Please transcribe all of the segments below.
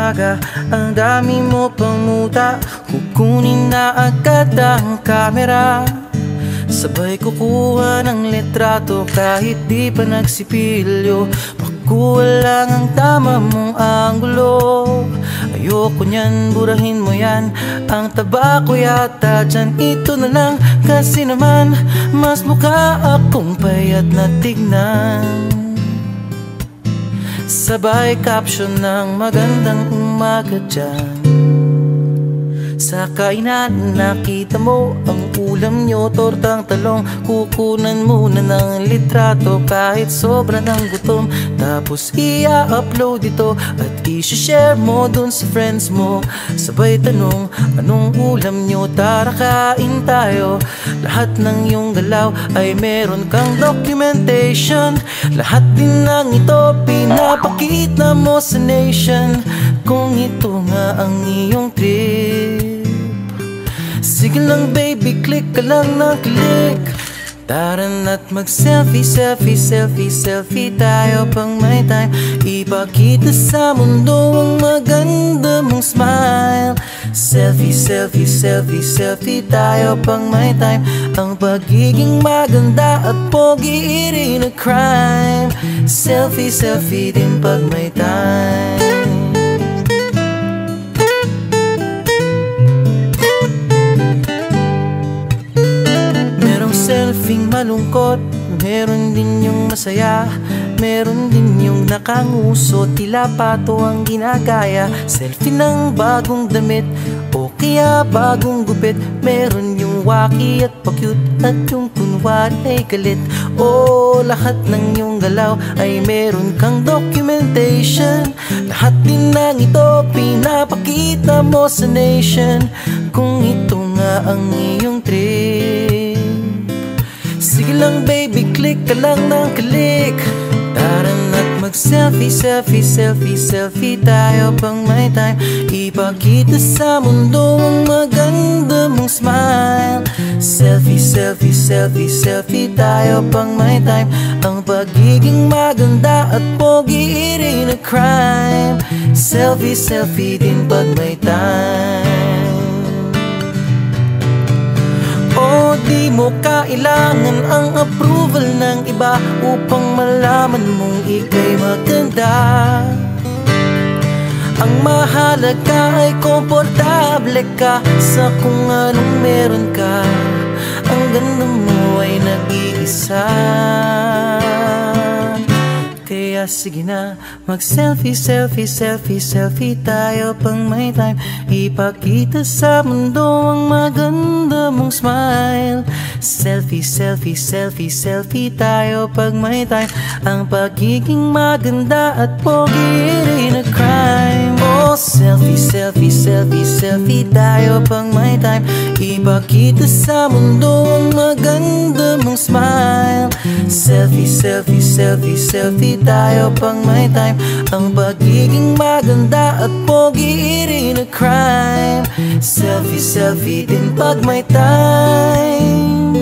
umaga, ang dami mo pang muta. Kukunin na agad ang kamera, sabay kukuha ng litrato kahit di pa nagsipilyo. Makuha lang ang tama mong anggulo. Ayoko niyan, burahin mo yan. Ang taba ko yata dyan, ito na lang. Kasi naman, mas mukha akong payat na tignan. Sabay caption ng magandang umaga dyan. Sa kainan nakita mo ang ulam nyo, tortang talong. Kukunan muna ng litrato kahit sobra ng gutom. Tapos i-upload ito at i-share mo dun sa friends mo. Sabay tanong, anong ulam nyo? Tara kain tayo. Lahat ng iyong galaw ay meron kang documentation. Lahat din ng ito pinapakita mo sa nation. Kung ito nga ang iyong trip, sige lang baby, click ka lang na click. Tara na't mag-selfie, selfie, selfie, selfie tayo pang may time. Ipakita sa mundo ang maganda mong smile. Selfie, selfie, selfie, selfie tayo pang may time. Ang pagiging maganda at pogi rin a crime. Selfie, selfie din pag may time. Selfing malungkot, meron din yung masaya. Meron din yung nakanguso, tila pato ang ginagaya. Selfie ng bagong damit o kaya bagong gupit. Meron yung waki at pa-cute at yung kunwari ay galit. O lahat ng yung galaw ay meron kang documentation. Lahat din ng ito pinapakita mo sa nation. Kung ito nga ang iyong trip, sige lang baby, click ka lang ng click. Tara na't mag-selfie, selfie, selfie, selfie tayo pang may time. Ipakita sa mundo ang maganda mong smile. Selfie, selfie, selfie, selfie tayo pang may time. Ang pagiging maganda at pogi rin a crime. Selfie, selfie din pag may time. O di mo kailangan ang approval ng iba upang malaman mong ika'y maganda. Ang mahalaga ay komportable ka sa kung anong meron ka. Ang ganda mo ay nag-iisa. Kaya sige na, mag-selfie, selfie, selfie, selfie tayo pang may time. Ipakita sa mundo ang maganda mong smile. Selfie, selfie, selfie, selfie tayo pag may time. Ang pagiging maganda at pogi rin a crime. Oh, selfie, selfie, selfie, selfie tayo pang may time. Ipakita sa mundo ang maganda mong smile. Selfie, selfie, selfie, selfie tayo pang may time. Ang pagiging maganda at pogi rin a crime. Selfie, selfie din pag may time.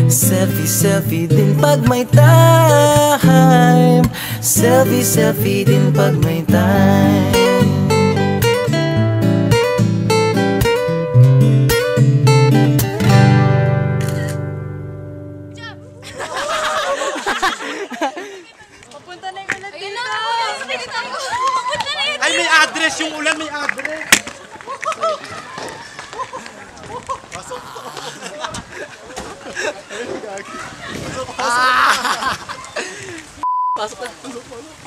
Selfie, selfie din pag may time. Selfie, selfie din pag may time. Ay, may address yung ulan, may address. Pasok. Pasok. Pasok.